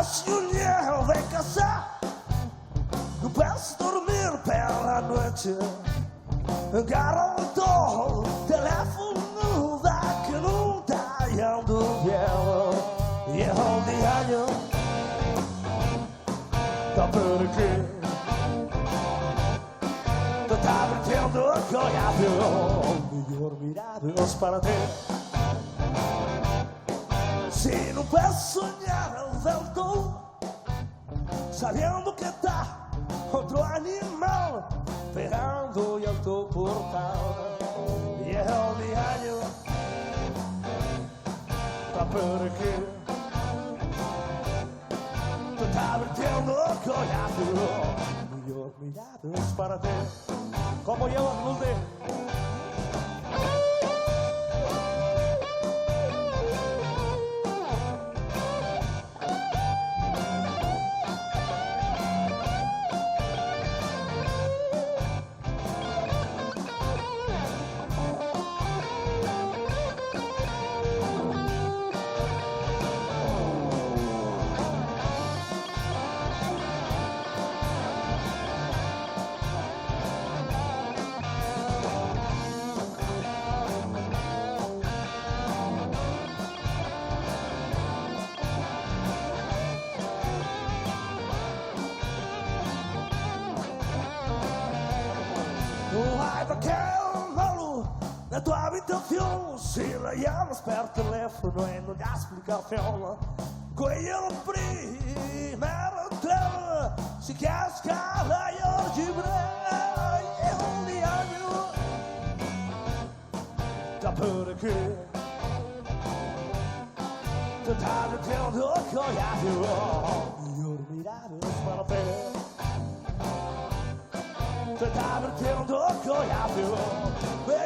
sonhar vem caçar. Não posso dormir pela noite. Garoto, telefone dá que não tá indo bem. E o Diañu tá por aqui. Tu tá pretendo que olhar melhor miradas para ti. Se não posso sonhar, eu volto, sabendo que tá outro animal esperando e eu tô portal. E é o Diañu tá por aqui. Tu tá vertendo que olhar melhor miradas para ti. Como eu, Lulde. Vai daquele rolo na tua habitação. Se la llamas per telefono e non dà explicazione. Quello prima trama si cascava e oggi è un Diañu da per che tu t'ha detto che io mirare para te. Tu t'ha detto che io